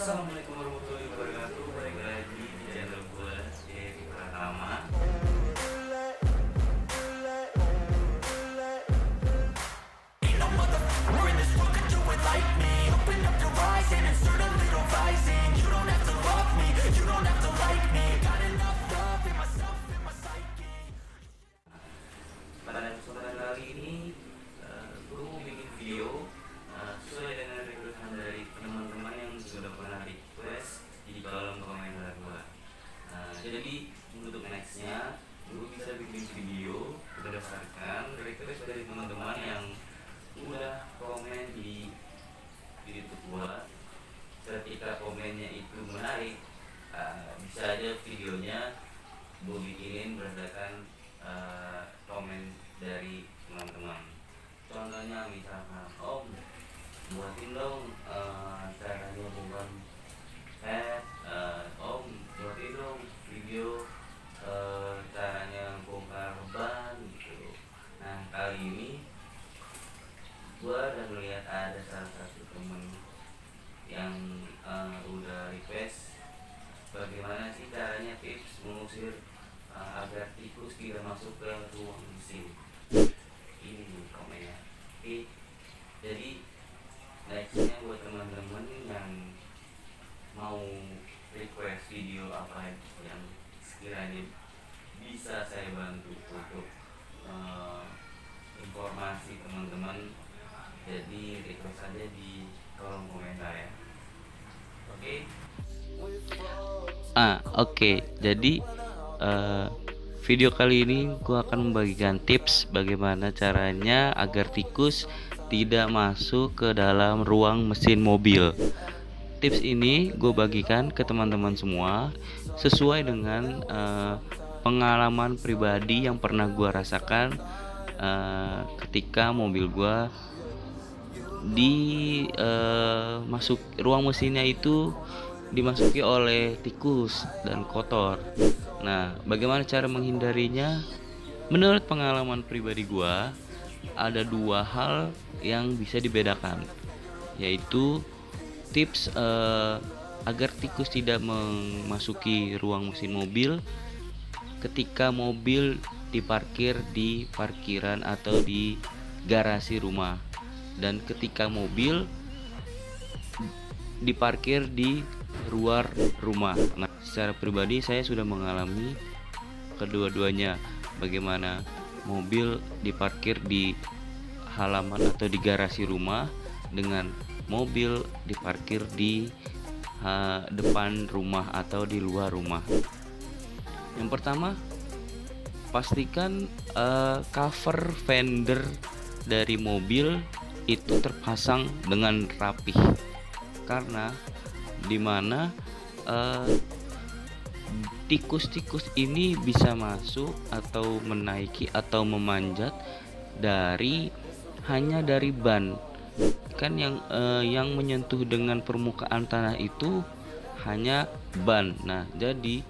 Assalamualaikum warahmatullahi wabarakatuh. Balik lagi di channel gue, Devi Pratama. Pada kesempatan kali ini, gue mau bikin video sesuai dengan requestan dari teman-teman yang sudah pernah request di kolom komentar gue. Jadi untuk nextnya, gue bisa bikin video berdasarkan request dari teman-teman yang udah komen di YouTube gue. Ketika komennya itu menarik, bisa aja videonya gue bikinin berdasarkan komen dari teman-teman. Contohnya misalkan, Om, buatin dong caranya bukan Om, buatin dong video caranya bongkar ban gitu. Nah, kali ini gua udah melihat ada salah satu temen yang udah request bagaimana sih caranya tips mengusir agar tikus tidak masuk ke ruang mesin. Ini nih komennya. Oke, jadi nextnya buat teman-teman yang mau request video apa yang sekiranya bisa saya bantu untuk informasi teman-teman, jadi request aja di kolom komentar ya. Oke, jadi video kali ini gue akan membagikan tips bagaimana caranya agar tikus tidak masuk ke dalam ruang mesin mobil. Tips ini gue bagikan ke teman-teman semua sesuai dengan pengalaman pribadi yang pernah gue rasakan ketika mobil gue masuk ruang mesinnya itu dimasuki oleh tikus dan kotor. Nah, bagaimana cara menghindarinya? Menurut pengalaman pribadi gua, ada dua hal yang bisa dibedakan, yaitu tips agar tikus tidak memasuki ruang mesin mobil ketika mobil diparkir di parkiran atau di garasi rumah, dan ketika mobil diparkir di luar rumah. Nah, secara pribadi saya sudah mengalami kedua-duanya. Bagaimana mobil diparkir di halaman atau di garasi rumah dengan mobil diparkir di depan rumah atau di luar rumah. Yang pertama, pastikan cover fender dari mobil itu terpasang dengan rapih, karena dimana tikus-tikus ini bisa masuk atau menaiki atau memanjat hanya dari ban. Kan yang menyentuh dengan permukaan tanah itu hanya ban. Nah, jadi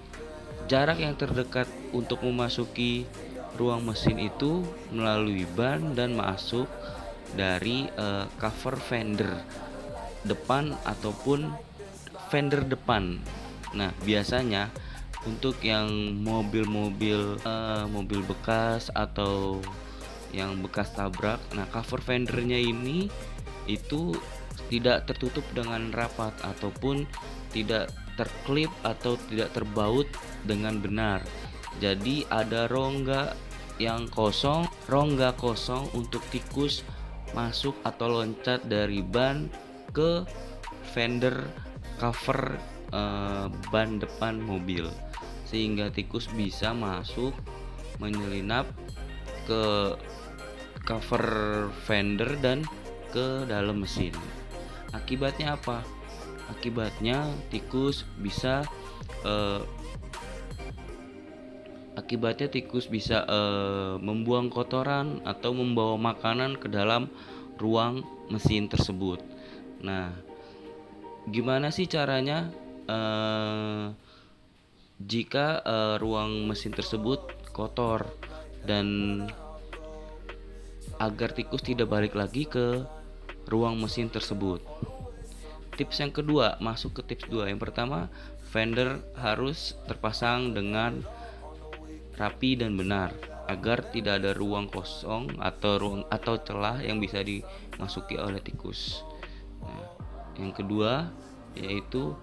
jarak yang terdekat untuk memasuki ruang mesin itu melalui ban dan masuk dari cover fender depan ataupun fender depan. Nah, biasanya untuk yang mobil-mobil bekas atau yang bekas tabrak, nah cover fendernya ini itu tidak tertutup dengan rapat ataupun tidak terklip atau tidak terbaut dengan benar. Jadi ada rongga kosong untuk tikus masuk atau loncat dari ban ke fender cover ban depan mobil, sehingga tikus bisa masuk menyelinap ke cover fender dan ke dalam mesin. Akibatnya apa? Akibatnya tikus bisa membuang kotoran atau membawa makanan ke dalam ruang mesin tersebut. Nah, gimana sih caranya jika ruang mesin tersebut kotor, dan agar tikus tidak balik lagi ke ruang mesin tersebut? Tips yang kedua, masuk ke tips 2. Yang pertama, fender harus terpasang dengan rapi dan benar agar tidak ada ruang kosong atau celah yang bisa dimasuki oleh tikus. Nah, yang kedua yaitu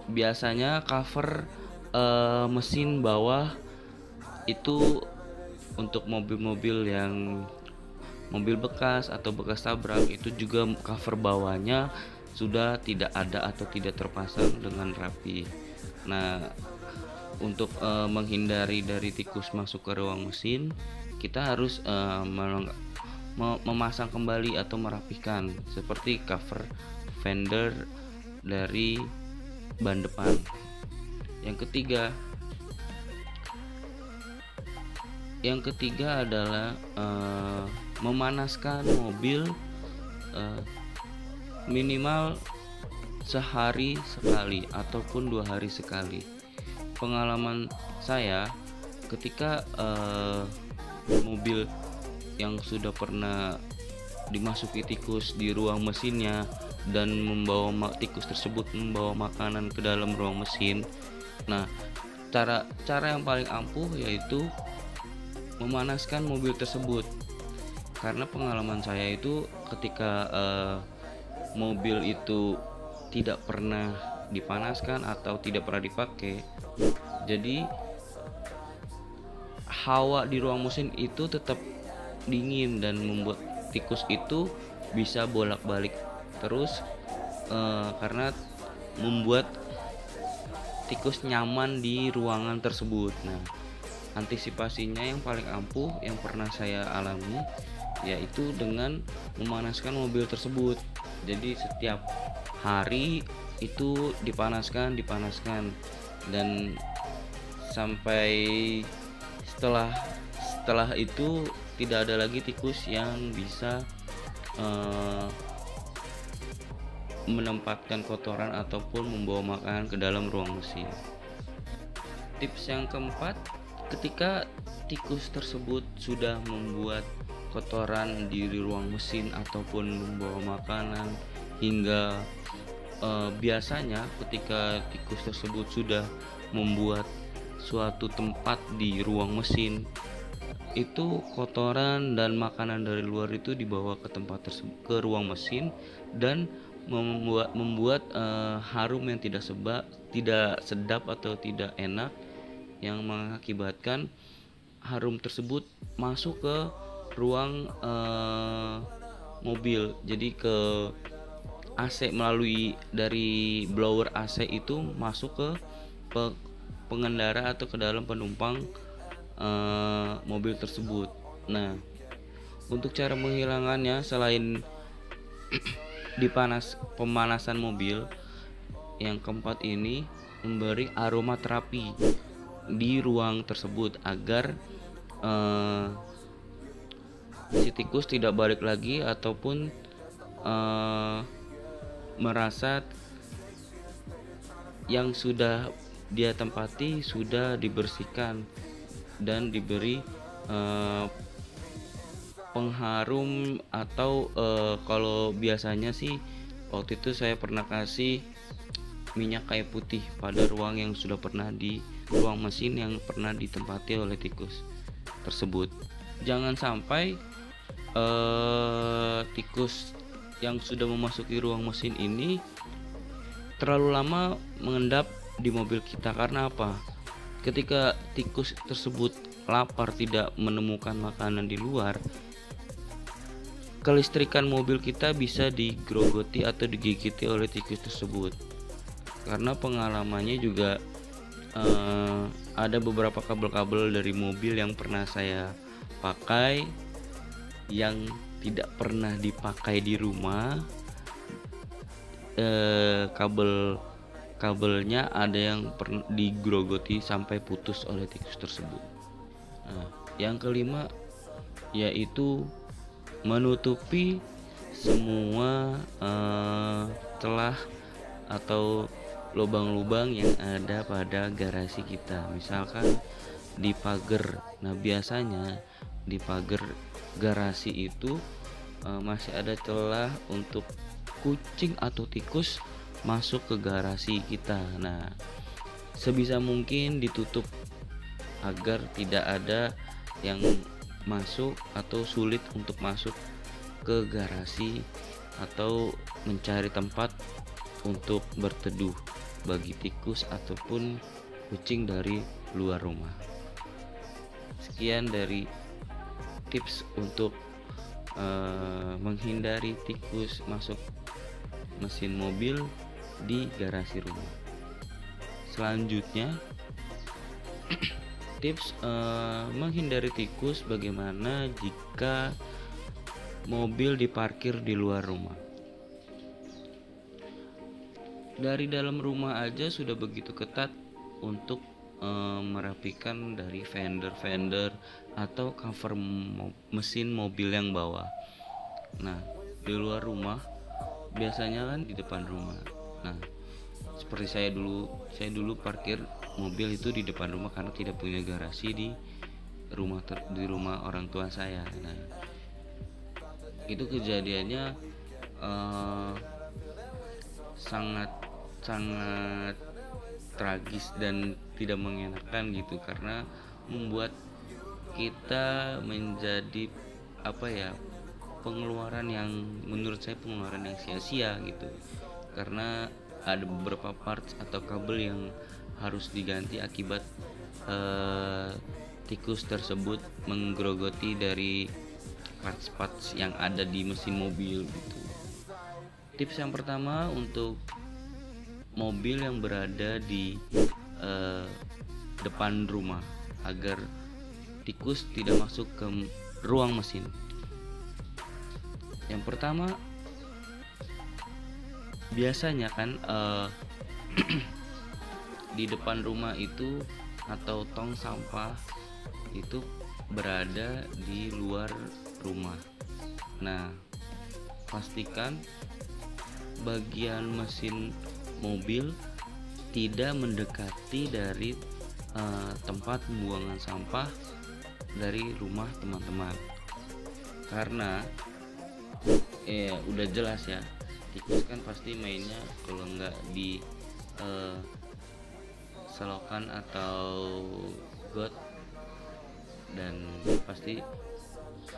biasanya cover mesin bawah itu untuk mobil-mobil yang mobil bekas atau bekas tabrak, itu juga cover bawahnya sudah tidak ada atau tidak terpasang dengan rapi. Nah, untuk menghindari dari tikus masuk ke ruang mesin, kita harus memasang kembali atau merapikan seperti cover fender dari ban depan. Yang ketiga adalah memanaskan mobil minimal sehari sekali ataupun 2 hari sekali. Pengalaman saya ketika mobil yang sudah pernah dimasuki tikus di ruang mesinnya dan tikus tersebut membawa makanan ke dalam ruang mesin. Nah, cara yang paling ampuh yaitu memanaskan mobil tersebut. Karena pengalaman saya itu ketika mobil itu tidak pernah dipanaskan atau tidak pernah dipakai, jadi hawa di ruang mesin itu tetap dingin dan membuat tikus itu bisa bolak-balik terus, karena membuat tikus nyaman di ruangan tersebut. Nah, antisipasinya yang paling ampuh yang pernah saya alami yaitu dengan memanaskan mobil tersebut. Jadi setiap hari itu dipanaskan dan sampai setelah itu tidak ada lagi tikus yang bisa menempatkan kotoran ataupun membawa makanan ke dalam ruang mesin. Tips yang keempat, ketika tikus tersebut sudah membuat kotoran di ruang mesin ataupun membawa makanan hingga biasanya ketika tikus tersebut sudah membuat suatu tempat di ruang mesin, itu kotoran dan makanan dari luar itu dibawa ke tempat tersebut, ke ruang mesin, dan membuat harum yang tidak sedap atau tidak enak, yang mengakibatkan harum tersebut masuk ke ruang mobil. Jadi ke AC, melalui dari blower AC itu masuk ke pengendara atau ke dalam penumpang mobil tersebut. Nah, untuk cara menghilangkannya selain pemanasan mobil, yang keempat ini memberi aroma terapi di ruang tersebut agar si tikus tidak balik lagi ataupun merasa yang sudah dia tempati sudah dibersihkan dan diberi pengharum atau kalau biasanya sih waktu itu saya pernah kasih minyak kayu putih pada ruang yang sudah pernah di ruang mesin yang pernah ditempati oleh tikus tersebut. Jangan sampai tikus yang sudah memasuki ruang mesin ini terlalu lama mengendap di mobil kita. Karena apa? Ketika tikus tersebut lapar, tidak menemukan makanan di luar, kelistrikan mobil kita bisa digerogoti atau digigiti oleh tikus tersebut. Karena pengalamannya juga ada beberapa kabel-kabel dari mobil yang pernah saya pakai yang tidak pernah dipakai di rumah. Kabelnya ada yang pernah digerogoti sampai putus oleh tikus tersebut. Nah, yang kelima yaitu menutupi semua celah atau lubang-lubang yang ada pada garasi kita, misalkan di pagar. Nah, biasanya di pagar garasi itu masih ada celah untuk kucing atau tikus masuk ke garasi kita. Nah, sebisa mungkin ditutup agar tidak ada yang masuk atau sulit untuk masuk ke garasi atau mencari tempat untuk berteduh bagi tikus ataupun kucing dari luar rumah. Sekian dari tips untuk menghindari tikus masuk mesin mobil di garasi rumah. Selanjutnya tips menghindari tikus bagaimana jika mobil diparkir di luar rumah. Dari dalam rumah aja sudah begitu ketat untuk merapikan dari fender atau cover mesin mobil yang bawah. Nah, di luar rumah biasanya kan di depan rumah. Nah, seperti saya dulu parkir mobil itu di depan rumah karena tidak punya garasi di rumah orang tua saya. Nah, itu kejadiannya sangat tragis dan tidak mengenakan gitu, karena membuat kita menjadi pengeluaran yang menurut saya pengeluaran yang sia-sia gitu, karena ada beberapa parts atau kabel yang harus diganti akibat tikus tersebut menggerogoti dari parts yang ada di mesin mobil gitu. Tips yang pertama untuk mobil yang berada di depan rumah agar tikus tidak masuk ke ruang mesin. Yang pertama, biasanya kan di depan rumah itu atau tong sampah itu berada di luar rumah. Nah, pastikan bagian mesin mobil tidak mendekati dari tempat pembuangan sampah dari rumah teman-teman, karena udah jelas ya, tikus kan pasti mainnya kalau nggak di selokan atau got, dan pasti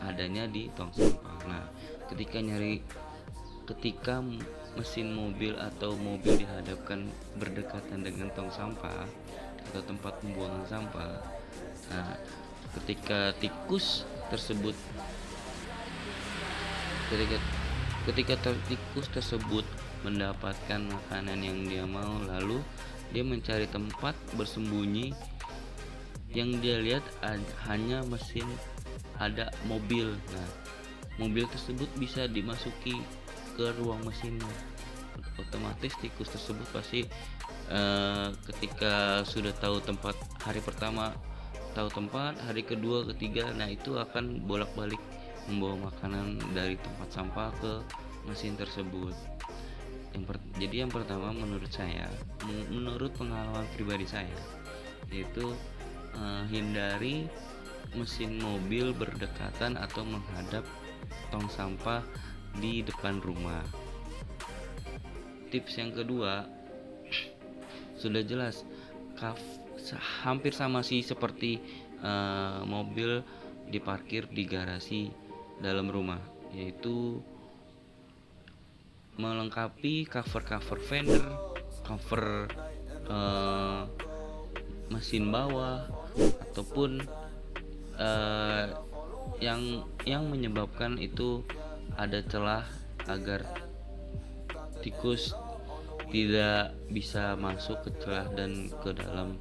adanya di tong sampah. Nah, ketika mesin mobil atau mobil dihadapkan berdekatan dengan tong sampah atau tempat pembuangan sampah, nah, ketika tikus tersebut mendapatkan makanan yang dia mau, lalu dia mencari tempat bersembunyi, yang dia lihat hanya mesin, ada mobil. Nah, mobil tersebut bisa dimasuki ke ruang mesinnya. Otomatis tikus tersebut pasti ketika sudah tahu tempat, hari pertama tahu tempat, hari kedua, ketiga, nah itu akan bolak-balik membawa makanan dari tempat sampah ke mesin tersebut. Jadi yang pertama menurut pengalaman pribadi saya, yaitu hindari mesin mobil berdekatan atau menghadap tong sampah di depan rumah. Tips yang kedua sudah jelas, hampir sama sih seperti mobil diparkir di garasi dalam rumah, yaitu melengkapi cover fender, cover mesin bawah, ataupun yang menyebabkan itu ada celah agar tikus tidak bisa masuk ke celah dan ke dalam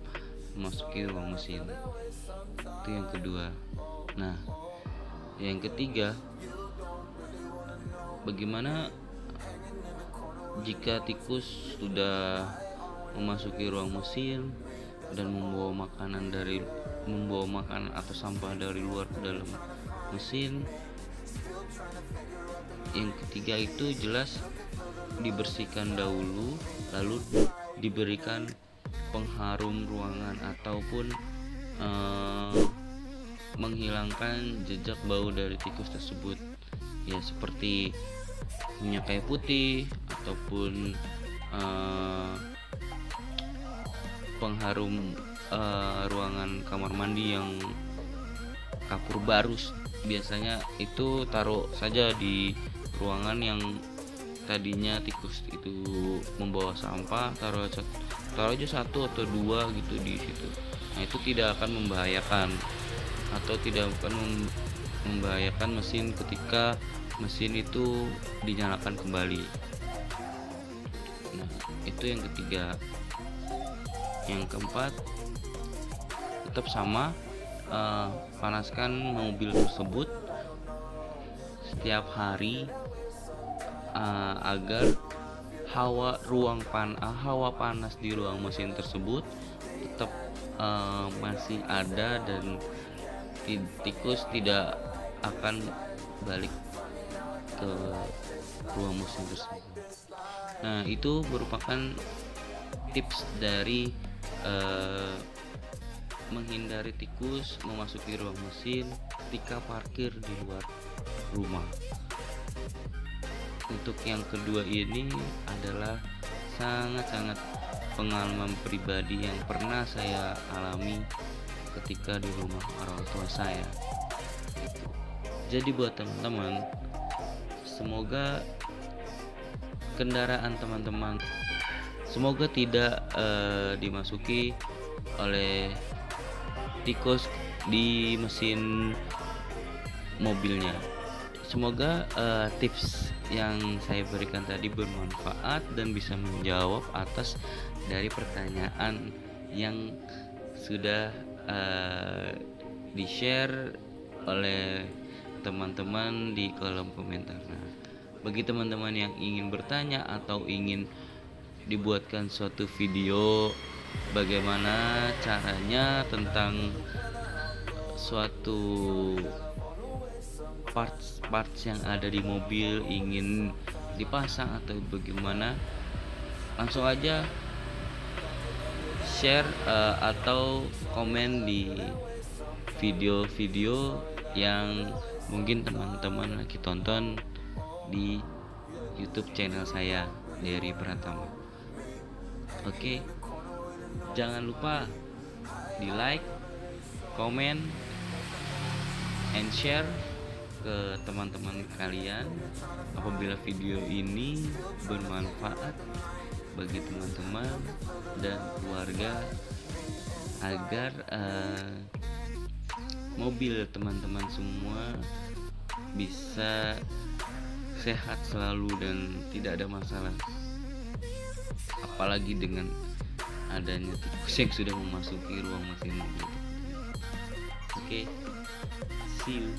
memasuki ruang mesin. Itu yang kedua. Nah, yang ketiga, bagaimana jika tikus sudah memasuki ruang mesin dan membawa makanan atau sampah dari luar ke dalam mesin? Yang ketiga itu jelas dibersihkan dahulu, lalu diberikan pengharum ruangan ataupun menghilangkan jejak bau dari tikus tersebut, ya seperti minyak kayu putih ataupun pengharum ruangan kamar mandi yang kapur barus. Biasanya itu taruh saja di ruangan yang tadinya tikus itu membawa sampah, taruh aja satu atau dua gitu di situ. Nah, itu tidak akan membahayakan atau tidak akan membahayakan mesin ketika mesin itu dinyalakan kembali. Nah, itu yang ketiga. Yang keempat, tetap sama, panaskan mobil tersebut setiap hari agar hawa panas di ruang mesin tersebut tetap masih ada dan tikus tidak akan balik ke ruang mesin tersebut. Nah, itu merupakan tips dari menghindari tikus memasuki ruang mesin ketika parkir di luar rumah. Untuk yang kedua ini adalah sangat-sangat pengalaman pribadi yang pernah saya alami ketika di rumah orang tua saya. Jadi buat teman-teman, semoga kendaraan teman-teman semoga tidak dimasuki oleh tikus di mesin mobilnya. Semoga tips yang saya berikan tadi bermanfaat dan bisa menjawab atas dari pertanyaan yang sudah di-share oleh teman-teman di kolom komentar. Nah, bagi teman-teman yang ingin bertanya atau ingin dibuatkan suatu video bagaimana caranya tentang suatu parts yang ada di mobil ingin dipasang atau bagaimana, langsung aja share atau komen di video-video yang mungkin teman-teman lagi tonton di YouTube channel saya, Dery Pratama. Oke, jangan lupa di like, komen, and share ke teman-teman kalian apabila video ini bermanfaat bagi teman-teman dan keluarga, agar mobil teman-teman semua bisa sehat selalu dan tidak ada masalah, apalagi dengan adanya tikus yang sudah memasuki ruang mesin mobil. Oke, see you.